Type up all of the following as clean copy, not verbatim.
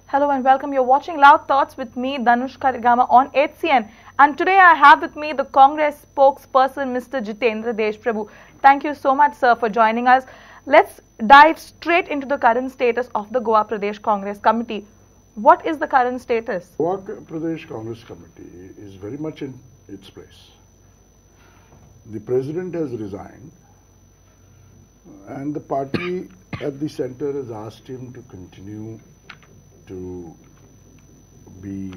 Hello and welcome. You're watching Loud Thoughts with me, Danushka Rigama on HCN. And today I have with me the Congress spokesperson, Mr. Jitendra Deshprabhu. Thank you so much, sir, for joining us. Let's dive straight into the current status of the Goa Pradesh Congress Committee. What is the current status? Goa Pradesh Congress Committee is very much in its place. The president has resigned and the party at the center has asked him to continue to be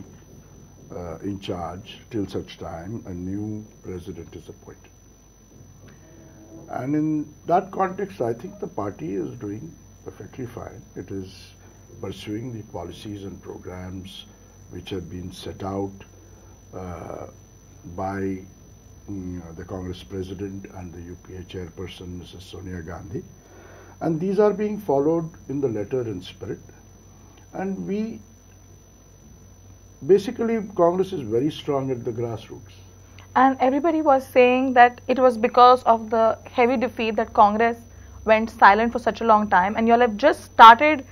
in charge till such time a new president is appointed. And in that context, I think the party is doing perfectly fine. It is pursuing the policies and programs which have been set out by the Congress President and the UPA Chairperson, Mrs. Sonia Gandhi. And these are being followed in the letter and spirit. And basically, Congress is very strong at the grassroots. And everybody was saying that it was because of the heavy defeat that Congress went silent for such a long time, and you all have just started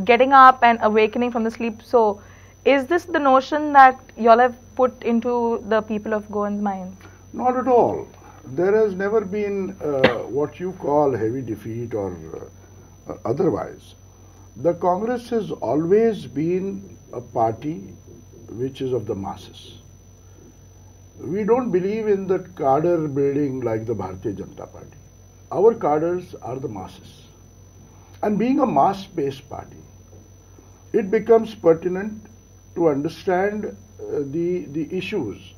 getting up and awakening from the sleep. So, is this the notion that you all have put into the people of Goa's mind? Not at all. There has never been what you call heavy defeat or otherwise. The Congress has always been a party which is of the masses. We don't believe in that cadre building like the Bharatiya Janata Party. Our cadres are the masses. And being a mass-based party, it becomes pertinent to understand the issues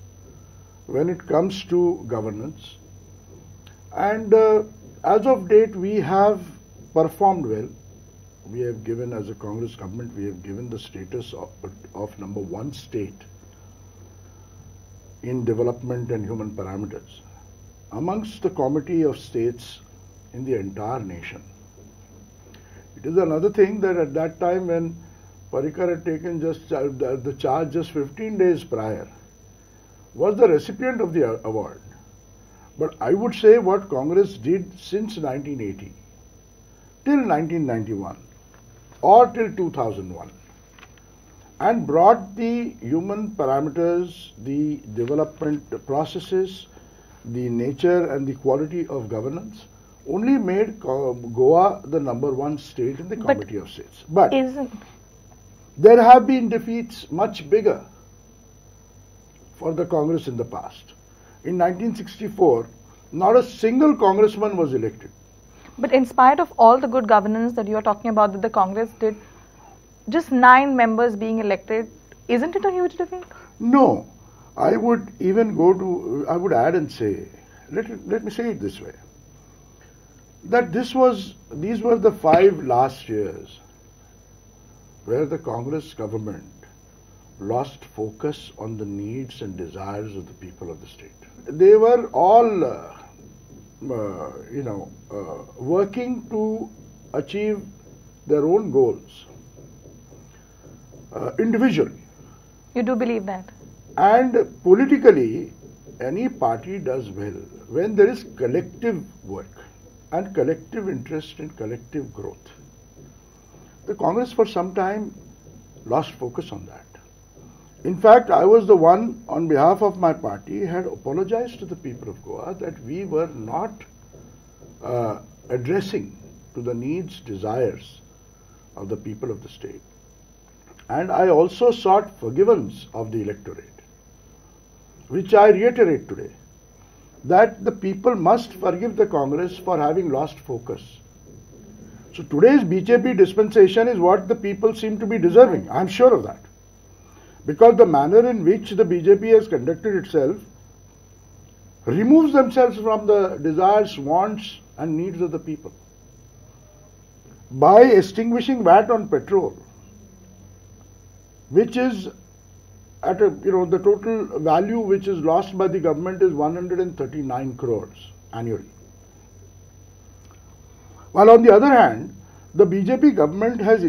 when it comes to governance. And as of date, we have performed well. We have given, as a Congress government, we have given the status of number 1 state in development and human parameters amongst the committee of states in the entire nation. It is another thing that at that time when Parikar had taken just the charge just 15 days prior, was the recipient of the award. But I would say what Congress did since 1980 till 1991 or till 2001 and brought the human parameters, the development processes, the nature and the quality of governance only made Goa the number 1 state in the committee of states. But there have been defeats much bigger for the Congress in the past. In 1964, not a single congressman was elected. But in spite of all the good governance that you are talking about that the Congress did, just 9 members being elected, isn't it a huge defeat? No. I would even I would add and say, let me say it this way, that these were the 5 last years where the Congress government lost focus on the needs and desires of the people of the state. They were all working to achieve their own goals individually. You do believe that? And politically, any party does well when there is collective work and collective interest in collective growth. The Congress for some time lost focus on that. In fact, I was the one on behalf of my party had apologized to the people of Goa that we were not addressing to the needs, desires of the people of the state. And I also sought forgiveness of the electorate, which I reiterate today, that the people must forgive the Congress for having lost focus. So today's BJP dispensation is what the people seem to be deserving. I'm sure of that. Because the manner in which the BJP has conducted itself removes themselves from the desires, wants and needs of the people. By extinguishing VAT on petrol, which is at the total value which is lost by the government is 139 crores annually. While on the other hand, the BJP government has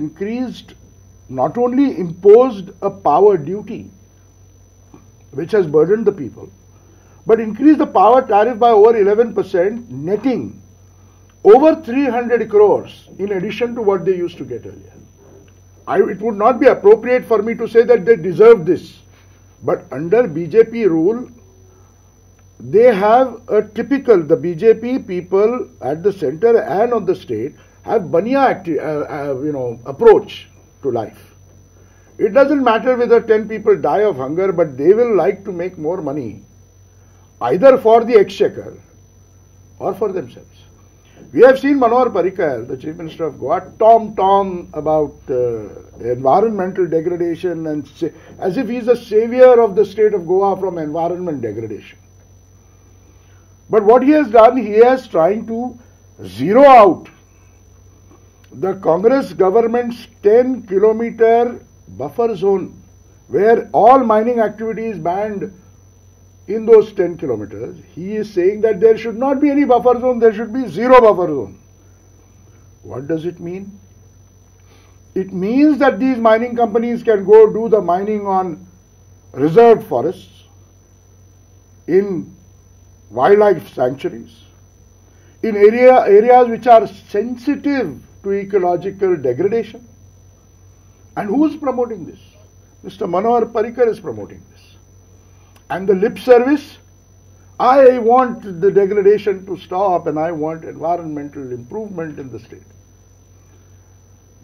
not only imposed a power duty which has burdened the people, but increased the power tariff by over 11%, netting over 300 crores in addition to what they used to get earlier. it would not be appropriate for me to say that they deserve this. But under BJP rule, they have a typical, the BJP people at the center and on the state have banya approach to life. It doesn't matter whether 10 people die of hunger, but they will like to make more money, either for the exchequer or for themselves. We have seen Manohar Parrikar, the Chief Minister of Goa, tom about environmental degradation and as if he is a savior of the state of Goa from environment degradation. But what he has done, he is trying to zero out the Congress government's 10-kilometer buffer zone, where all mining activity is banned in those 10 kilometers. He is saying that there should not be any buffer zone, there should be zero buffer zone. What does it mean? It means that these mining companies can go do the mining on reserved forests, in wildlife sanctuaries, in areas which are sensitive to ecological degradation. And who is promoting this? Mr. Manohar Parrikar is promoting this. And the lip service, I want the degradation to stop and I want environmental improvement in the state.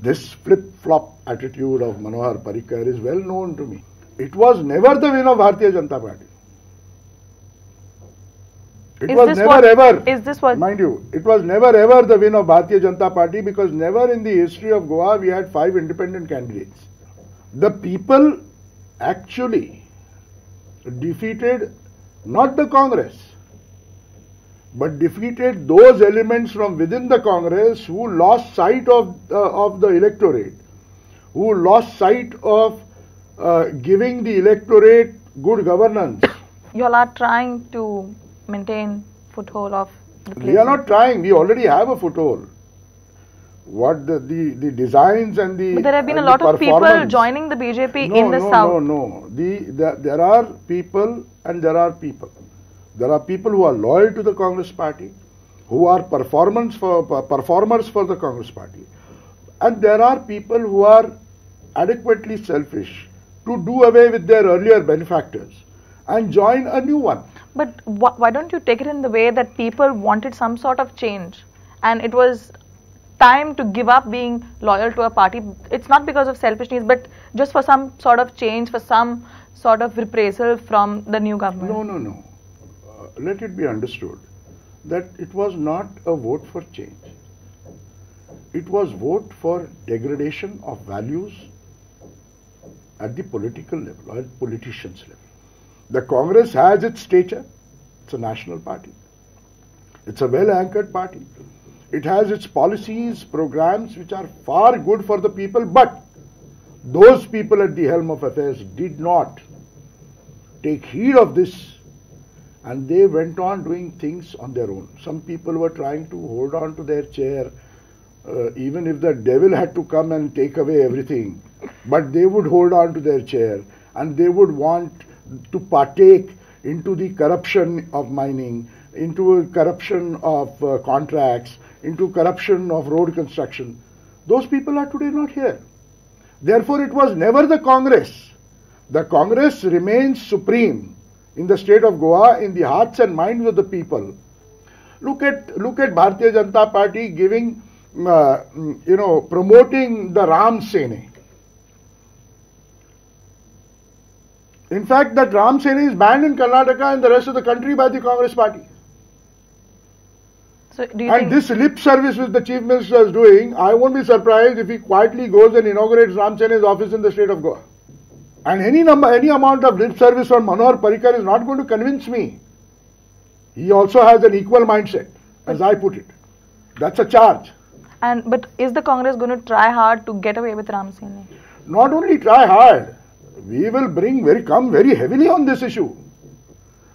This flip-flop attitude of Manohar Parrikar is well known to me. It was never the win of Bharatiya Janata Party. It was never ever, mind you, it was never ever the win of Bharatiya Janata Party, because never in the history of Goa we had 5 independent candidates. The people actually defeated not the Congress, but defeated those elements from within the Congress who lost sight of the electorate, who lost sight of giving the electorate good governance. You all are trying to maintain foothold of the place. We are not trying. We already have a foothold. What the designs and the But there have been a lot of people joining the BJP in the south. No. There are people and there are people. There are people who are loyal to the Congress party, who are performers for the Congress party. And there are people who are adequately selfish to do away with their earlier benefactors and join a new one. But why don't you take it in the way that people wanted some sort of change and it was time to give up being loyal to a party? It's not because of selfishness, but just for some sort of change, for some sort of reprisal from the new government. No. Let it be understood that it was not a vote for change. It was vote for degradation of values at the political level, or at politicians' level. The Congress has its stature. It's a national party. It's a well-anchored party. It has its policies, programs which are far good for the people, but those people at the helm of affairs did not take heed of this, and they went on doing things on their own. Some people were trying to hold on to their chair, even if the devil had to come and take away everything, but they would hold on to their chair, and they would want to partake into the corruption of mining, into corruption of contracts, into corruption of road construction. Those people are today not here. Therefore, it was never the Congress. The Congress remains supreme in the state of Goa, in the hearts and minds of the people. Look at Bharatiya Janata Party giving, promoting the Ram Sene. In fact, that Ram Sene is banned in Karnataka and the rest of the country by the Congress party. So do you and this lip service which the Chief Minister is doing, I won't be surprised if he quietly goes and inaugurates Ram Sene's office in the state of Goa. And any amount of lip service from Manohar Parrikar is not going to convince me. He also has an equal mindset, as I put it. That's a charge. But is the Congress going to try hard to get away with Ram Sene? Not only try hard, we will come very heavily on this issue.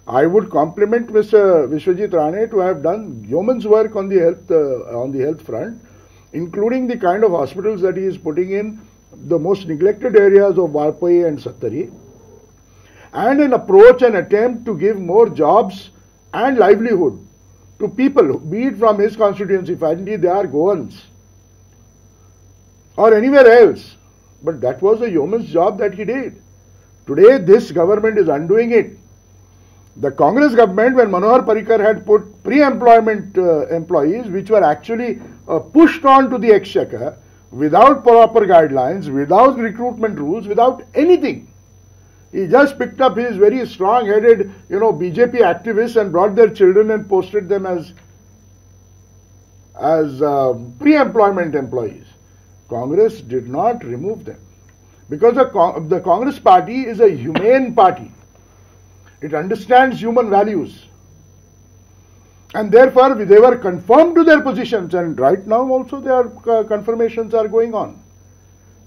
I would compliment Mr. Vishwajit Rane to have done yeoman's work on the health front, including the kind of hospitals that he is putting in the most neglected areas of Varpai and Sattari, and an attempt to give more jobs and livelihood to people, be it from his constituency, finally they are Goans, or anywhere else. but that was a yeoman's job that he did. Today, this government is undoing it. The Congress government, when Manohar Parrikar had put pre-employment employees, which were actually pushed on to the exchequer, without proper guidelines, without recruitment rules, without anything. He just picked up his very strong-headed, BJP activists and brought their children and posted them as pre-employment employees. Congress did not remove them because the Congress party is a humane party. It understands human values. And therefore, they were confirmed to their positions, and right now also their confirmations are going on.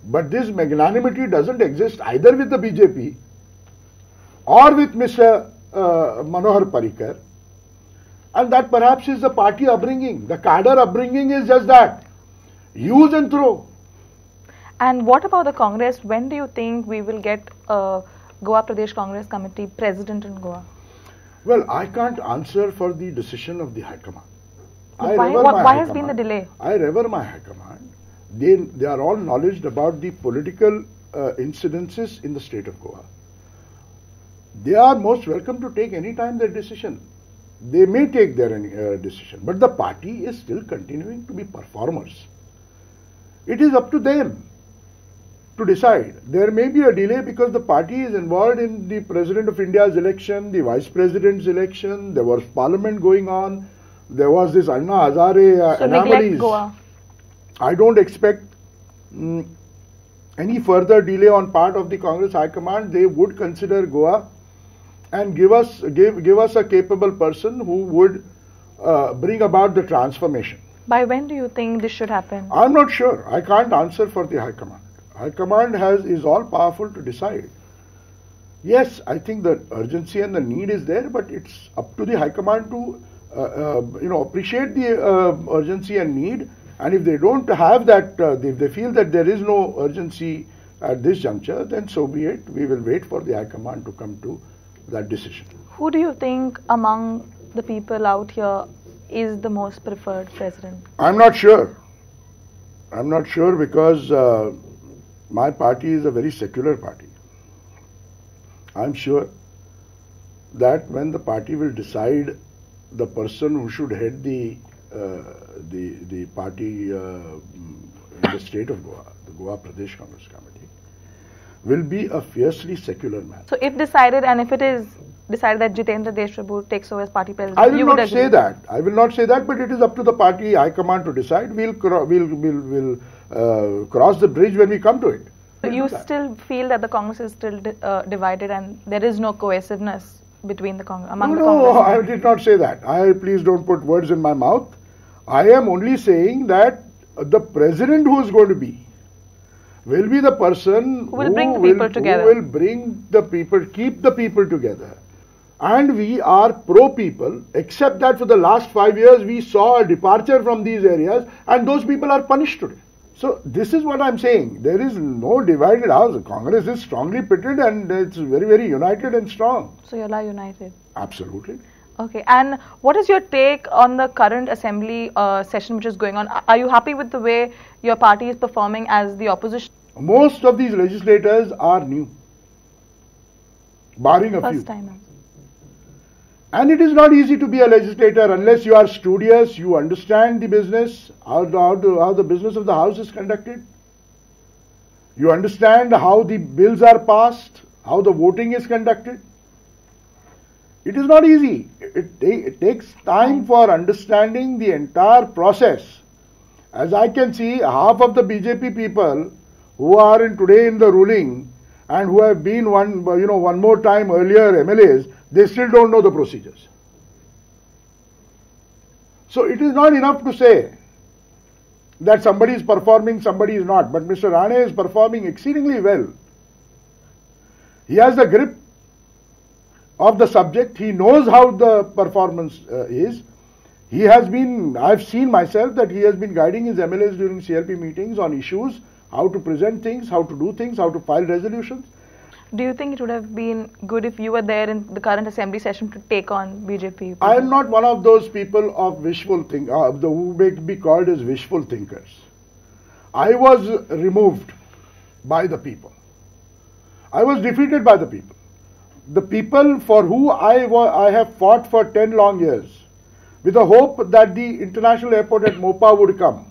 But this magnanimity doesn't exist either with the BJP or with Mr. Manohar Parrikar. And that perhaps is the party upbringing. The cadre upbringing is just that. Use and throw. And what about the Congress? When do you think we will get Goa Pradesh Congress Committee president in Goa? Well, I can't answer for the decision of the High Command. Why has been the delay? I revere my High Command. They are all knowledgeable about the political incidences in the state of Goa. They are most welcome to take any time their decision. They may take their decision, but the party is still continuing to be performers. It is up to them to decide. There may be a delay because the party is involved in the President of India's election, the Vice President's election, there was Parliament going on, there was this Anna Hazare anomalies. Goa. I don't expect any further delay on part of the Congress High Command. They would consider Goa and give us a capable person who would bring about the transformation. By when do you think this should happen? I'm not sure. I can't answer for the High Command. High Command is all powerful to decide. Yes, I think the urgency and the need is there, but it's up to the High Command to appreciate the urgency and need. And if they don't have that, if they feel that there is no urgency at this juncture, then so be it. We will wait for the High Command to come to that decision. Who do you think among the people out here is the most preferred president? I'm not sure. I'm not sure because my party is a very secular party. I'm sure that when the party will decide the person who should head the party in the state of Goa, the Goa Pradesh Congress Committee, will be a fiercely secular man. So if decided, and if it is decided that Jitendra Deshprabhu takes over as party president, I will not say that. I will not say that, but it is up to the party high command to decide. We'll cross the bridge when we come to it. So you still feel that the Congress is still divided and there is no cohesiveness between the Congress among the Congress? No, I did not say that. Please don't put words in my mouth. I am only saying that the president who is going to be will be the person who will bring the people together. Who will bring the people, keep the people together. And we are pro-people, except that for the last 5 years we saw a departure from these areas and those people are punished today. So this is what I'm saying. There is no divided house. Congress is strongly pitted and it's very, very united and strong. So you are united? Absolutely. Okay. And what is your take on the current assembly session which is going on? Are you happy with the way your party is performing as the opposition? Most of these legislators are new, barring a few. First timers. And it is not easy to be a legislator unless you are studious, you understand the business, how the business of the house is conducted. You understand how the bills are passed, how the voting is conducted. It is not easy. It takes time for understanding the entire process. As I can see, half of the BJP people who are today in the ruling and who have been one more time earlier MLAs, they still don't know the procedures. So it is not enough to say that somebody is performing, somebody is not. But Mr. Rane is performing exceedingly well. He has the grip of the subject. He knows how the performance is. He has been, I've seen myself that he has been guiding his MLAs during CLP meetings on issues, how to present things, how to do things, how to file resolutions. Do you think it would have been good if you were there in the current assembly session to take on BJP? I am not one of those people of wishful who may be called as wishful thinkers. I was removed by the people. I was defeated by the people. The people for who I have fought for 10 long years, with the hope that the international airport at Mopa would come.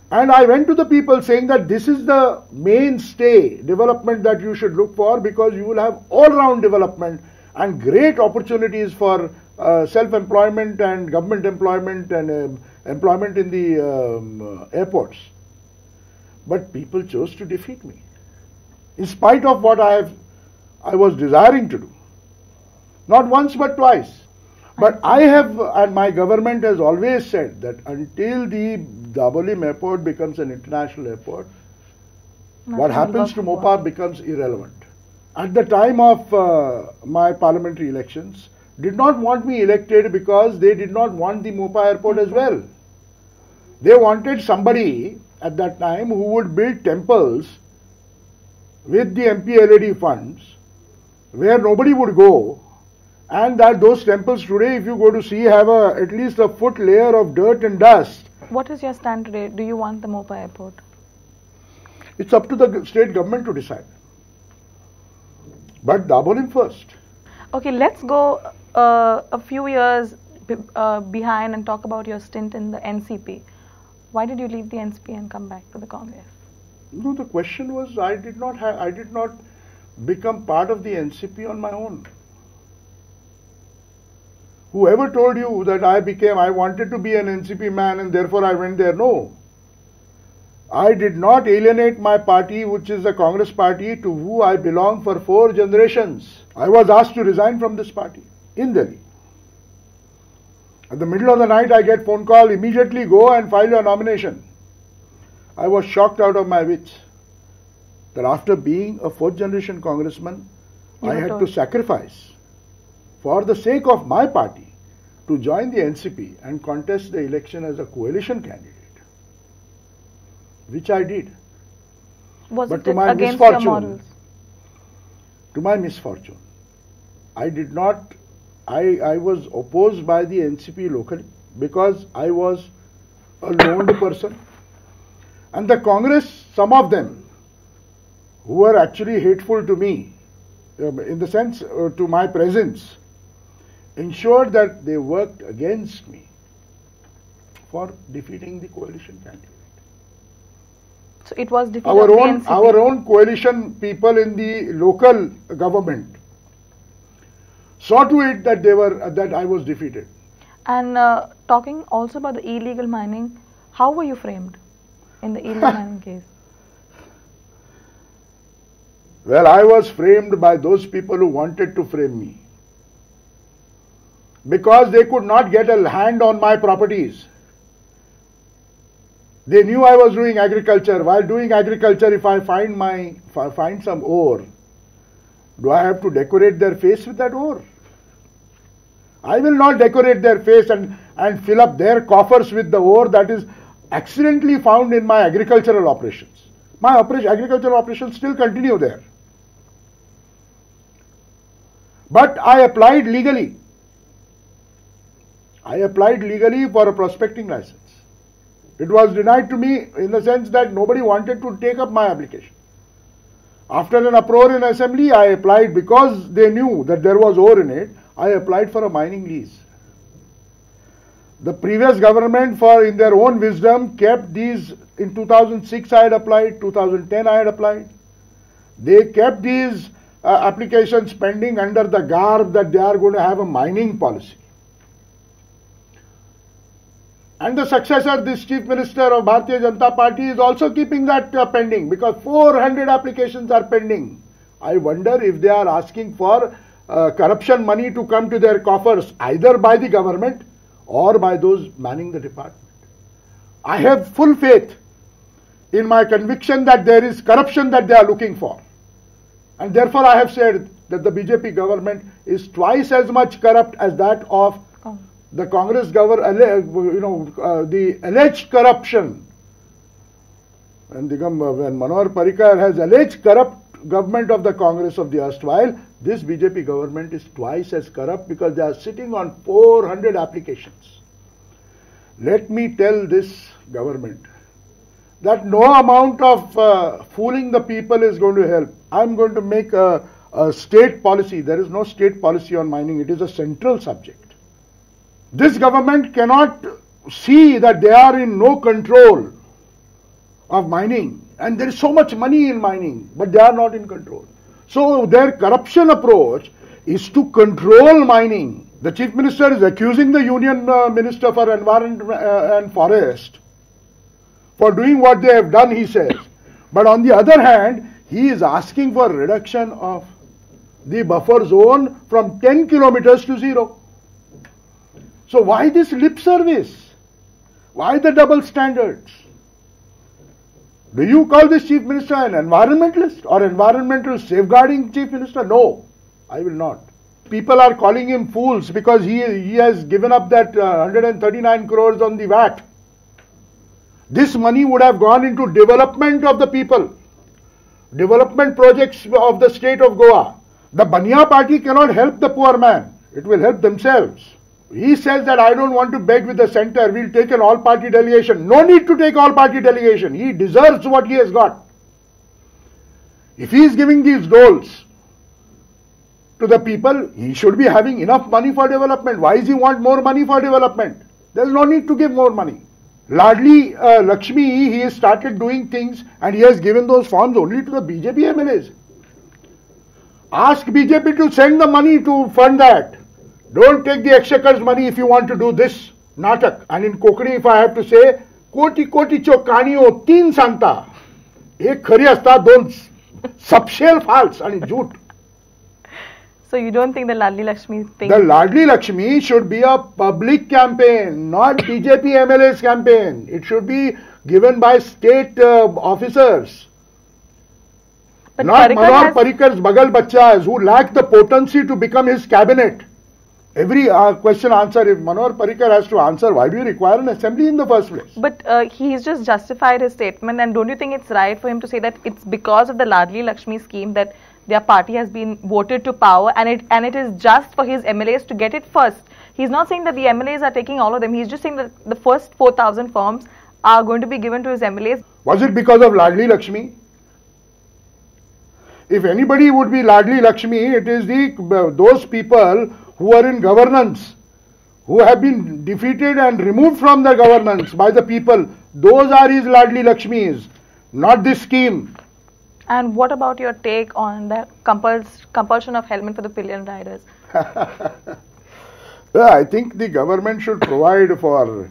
And I went to the people saying that this is the mainstay development that you should look for, because you will have all-round development and great opportunities for self-employment and government employment and employment in the airports. But people chose to defeat me, in spite of what I was desiring to do. Not once but twice. But I have, and my government has always said that until the Dabolim airport becomes an international airport, what happens to Mopa becomes irrelevant. At the time of my parliamentary elections, did not want me elected because they did not want the Mopa airport as well. They wanted somebody at that time who would build temples with the MP LED funds where nobody would go, and that those temples today, if you go to see, have at least a foot layer of dirt and dust. What is your stand today? Do you want the Mopa airport? It's up to the state government to decide. But Dabolim first. Okay, let's go a few years behind and talk about your stint in the NCP. Why did you leave the NCP and come back to the Congress? No, the question was I did not become part of the NCP on my own. Whoever told you that I wanted to be an NCP man and therefore I went there? No. I did not alienate my party, which is the Congress party, to who I belong for 4 generations. I was asked to resign from this party in Delhi. At the middle of the night, I get phone call, immediately go and file your nomination. I was shocked out of my wits that after being a 4th generation congressman, I had to sacrifice for the sake of my party to join the NCP and contest the election as a coalition candidate, which I did. Was but it to my against your misfortune, morals? To my misfortune, I was opposed by the NCP locally because I was a loaned person. And the Congress, some of them, who were actually hateful to me, in the sense to my presence, ensured that they worked against me for defeating the coalition candidate. So it was defeat of the NCP. Our own coalition people in the local government saw to it that that I was defeated. And talking also about the illegal mining, how were you framed in the illegal mining case? Well, I was framed by those people who wanted to frame me, because they could not get a hand on my properties. They knew I was doing agriculture. While doing agriculture, if I find some ore, do I have to decorate their face with that ore? I will not decorate their face and fill up their coffers with the ore that is accidentally found in my agricultural operations. My agricultural operations still continue there. But I applied legally. I applied legally for a prospecting license. It was denied to me in the sense that nobody wanted to take up my application. After an uproar in assembly, I applied because they knew that there was ore in it. I applied for a mining lease. The previous government, in their own wisdom, kept these. In 2006 I had applied, 2010 I had applied. They kept these applications pending under the garb that they are going to have a mining policy. And the successor, this Chief Minister of Bharatiya Janata Party, is also keeping that pending, because 400 applications are pending. I wonder if they are asking for corruption money to come to their coffers, either by the government or by those manning the department. I have full faith in my conviction that there is corruption that they are looking for. And therefore I have said that the BJP government is twice as much corrupt as that of the Congress government, the alleged corruption. When Manohar Parrikar has alleged corrupt government of the Congress of the erstwhile, this BJP government is twice as corrupt because they are sitting on 400 applications. Let me tell this government that no amount of fooling the people is going to help. I'm going to make a state policy. There is no state policy on mining. It is a central subject. This government cannot see that they are in no control of mining. And there is so much money in mining, but they are not in control. So their corruption approach is to control mining. The Chief Minister is accusing the Union Minister for Environment and Forest for doing what they have done, he says. But on the other hand, he is asking for reduction of the buffer zone from 10 kilometers to 0. So why this lip service? Why the double standards? Do you call this Chief Minister an environmentalist or environmental safeguarding Chief Minister? No, I will not. People are calling him fools because he has given up that 139 crores on the VAT. This money would have gone into development of the people, development projects of the state of Goa. The Baniya party cannot help the poor man. It will help themselves. He says that I don't want to beg with the center. We'll take an all-party delegation. No need to take all-party delegation. He deserves what he has got. If he is giving these doles to the people, he should be having enough money for development. Why does he want more money for development? There is no need to give more money. Ladli Lakshmi, he has started doing things and he has given those forms only to the BJP MLAs. Ask BJP to send the money to fund that. Don't take the exchequer's money if you want to do this natak. And in Kokani, if I have to say, koti koti cho kaniyo teen santa. Ek khari asta, don subshell false and jhoot. So you don't think the Ladli Lakshmi thing? The Ladli Lakshmi should be a public campaign, not BJP MLA's campaign. It should be given by state officers. But not Manohar Parikar's bagal bachchas who lack the potency to become his cabinet. Every question answer, if Manohar Parikar has to answer, why do you require an assembly in the first place? But he's just justified his statement, and don't you think it's right for him to say that it's because of the Ladli Lakshmi scheme that their party has been voted to power, and it is just for his MLAs to get it first? He's not saying that the MLAs are taking all of them. He's just saying that the first 4,000 forms are going to be given to his MLAs. Was it because of Ladli Lakshmi? If anybody would be Ladli Lakshmi, it is those people who are in governance, who have been defeated and removed from the governance by the people. Those are his Ladli Lakshmis, not this scheme. And what about your take on the compulsion of helmet for the pillion riders? I think the government should provide for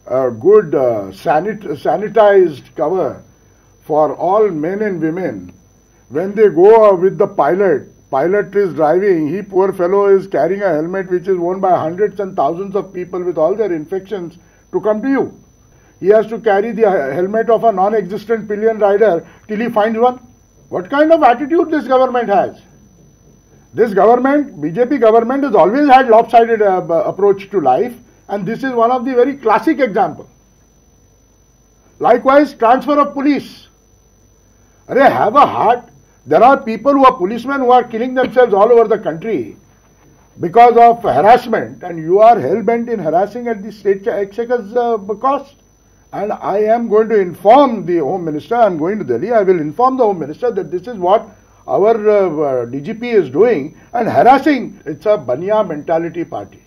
a good sanitized cover for all men and women. When they go with the pilot is driving, he poor fellow is carrying a helmet which is worn by hundreds and thousands of people with all their infections to come to you. He has to carry the helmet of a non-existent pillion rider till he finds one. What kind of attitude this government has? This government, BJP government, has always had lopsided approach to life, and this is one of the very classic examples. Likewise, transfer of police. Have a heart. There are people who are policemen who are killing themselves all over the country because of harassment, and you are hell-bent in harassing at the state exchequer's cost. And I am going to inform the Home Minister, I am going to Delhi, I will inform the Home Minister that this is what our DGP is doing and harassing. It's a Baniya mentality party.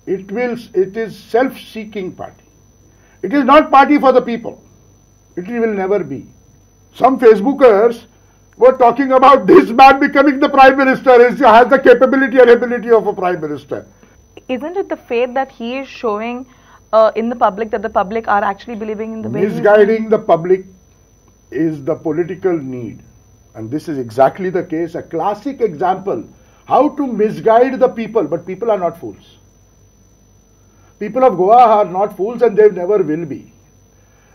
It is self-seeking party. It is not party for the people. It will never be. Some Facebookers were talking about this man becoming the Prime Minister, has the capability and ability of a Prime Minister. Isn't it the faith that he is showing in the public that the public are actually believing in the way? Misguiding the public is the political need. And this is exactly the case, a classic example. How to misguide the people, but people are not fools. People of Goa are not fools and they never will be.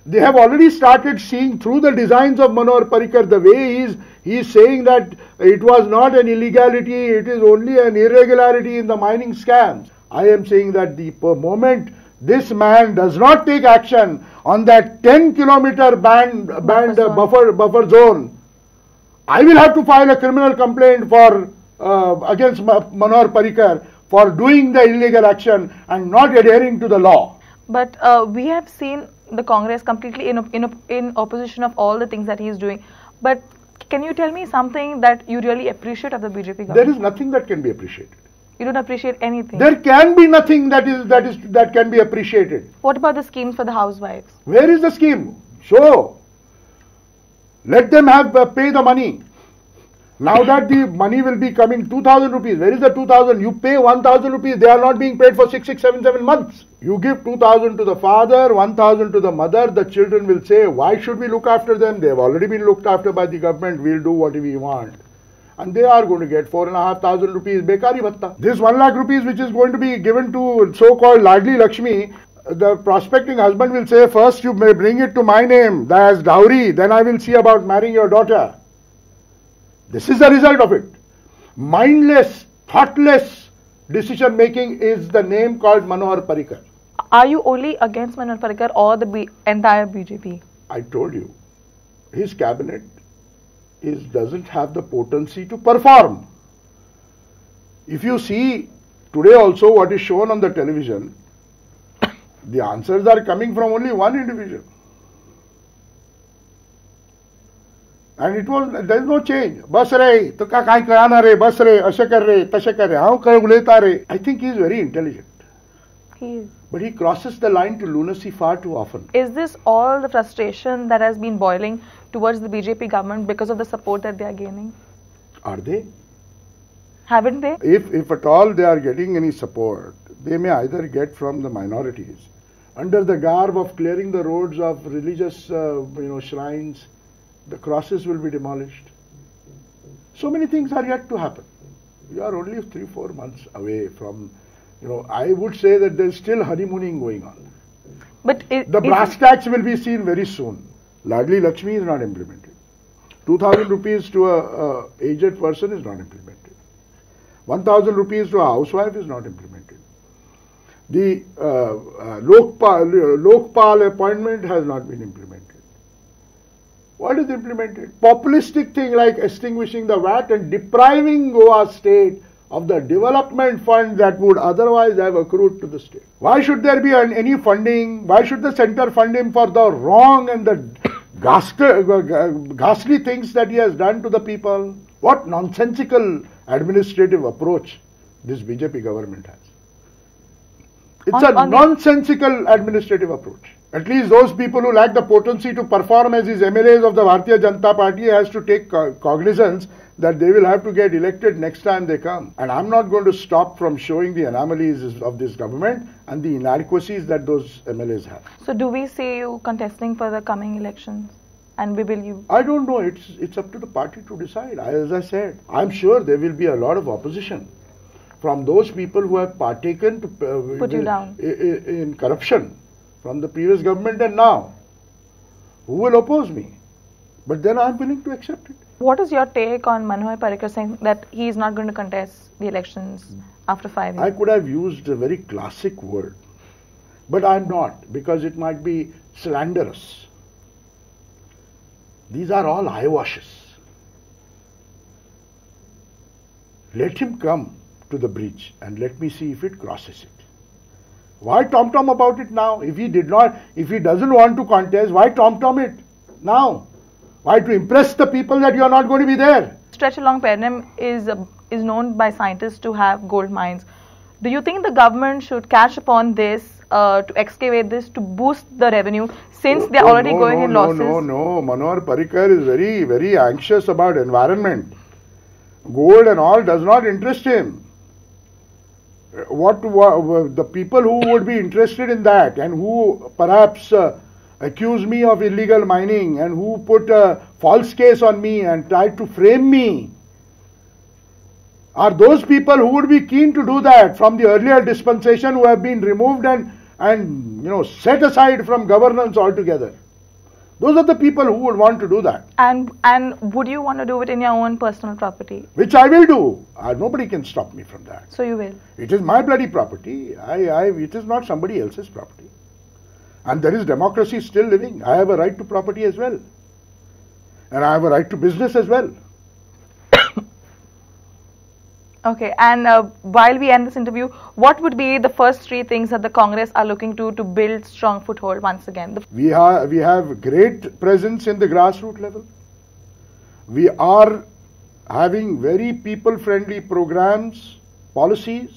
They have already started seeing through the designs of Manohar Parikar, the way he is saying that it was not an illegality, it is only an irregularity in the mining scams. I am saying that the moment this man does not take action on that 10-kilometer buffer zone, I will have to file a criminal complaint against Manohar Parikar for doing the illegal action and not adhering to the law. But we have seen the Congress completely in opposition of all the things that he is doing. But can you tell me something that you really appreciate of the BJP government? There is nothing that can be appreciated. You don't appreciate anything. There can be nothing that can be appreciated. What about the schemes for the housewives? Where is the scheme? Show. Let them pay the money. Now that the money will be coming 2,000 rupees, where is the 2,000? You pay 1,000 rupees, they are not being paid for 6, 7 months. You give 2,000 to the father, 1,000 to the mother, the children will say, why should we look after them? They have already been looked after by the government, we'll do what we want. And they are going to get 4,500 rupees Bekari Bhatta. This 1 lakh rupees which is going to be given to so-called Ladli Lakshmi, the prospecting husband will say, first you may bring it to my name as dowry, then I will see about marrying your daughter. This is the result of it. Mindless, thoughtless decision making is the name called Manohar Parrikar. Are you only against Manohar Parrikar or the entire BJP? I told you, his cabinet doesn't have the potency to perform. If you see today also what is shown on the television, the answers are coming from only one individual. And there is no change. Bas re, to ka kai karana re, bas re, ashe kar re, tashe kar re, how kar uleta re. I think he is very intelligent. He is. But he crosses the line to lunacy far too often. Is this all the frustration that has been boiling towards the BJP government because of the support that they are gaining? Are they? Haven't they? If at all they are getting any support, they may either get from the minorities under the garb of clearing the roads of religious shrines. The crosses will be demolished. So many things are yet to happen. We are only 3-4 months away from, I would say that there is still honeymooning going on. But the brass tacks will be seen very soon. Ladli Lakshmi is not implemented. 2,000 rupees to a aged person is not implemented. 1,000 rupees to a housewife is not implemented. The Lokpal appointment has not been implemented. What is implemented? Populistic thing like extinguishing the VAT and depriving Goa state of the development fund that would otherwise have accrued to the state. Why should there be any funding? Why should the center fund him for the wrong and the ghastly things that he has done to the people? What nonsensical administrative approach this BJP government has. It's a nonsensical administrative approach. At least those people who lack the potency to perform as his MLAs of the Bharatiya Janata Party has to take cognizance that they will have to get elected next time they come. And I'm not going to stop from showing the anomalies of this government and the inadequacies that those MLAs have. So do we see you contesting for the coming elections? And will you? I don't know. It's up to the party to decide. As I said, I'm sure there will be a lot of opposition from those people who have partaken to put you down in corruption from the previous government and now, who will oppose me. But then I'm willing to accept it. What is your take on Manohar Parrikar saying that he is not going to contest the elections after 5 years? I could have used a very classic word, but I'm not, because it might be slanderous. These are all eyewashes. Let him come to the breach and let me see if it crosses it. Why tom-tom about it now? If he doesn't want to contest, why tom-tom it now? Why to impress the people that you are not going to be there? Stretch along Perenam is known by scientists to have gold mines. Do you think the government should catch upon this to excavate this to boost the revenue since they are already going in losses? No. Manohar Parrikar is very, very anxious about environment. Gold and all does not interest him. What the people who would be interested in that and who perhaps accuse me of illegal mining and who put a false case on me and tried to frame me are those people who would be keen to do that from the earlier dispensation, who have been removed and set aside from governance altogether. Those are the people who would want to do that. And would you want to do it in your own personal property? Which I will do. Nobody can stop me from that. So you will? It is my bloody property. It is not somebody else's property. And there is democracy still living. I have a right to property as well. And I have a right to business as well. Okay, and while we end this interview, what would be the first three things that the Congress are looking to build strong foothold once again? We have great presence in the grassroots level. We are having very people-friendly programs, policies.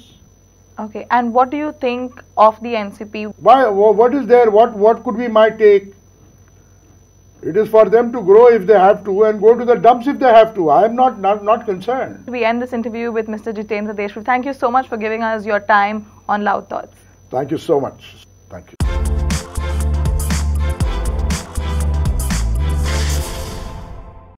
Okay, and what do you think of the NCP? What is there? What could be my take? It is for them to grow if they have to and go to the dumps if they have to. I am not concerned. We end this interview with Mr. Jitendra Deshprabhu. Thank you so much for giving us your time on Loud Thoughts. Thank you so much. Thank you.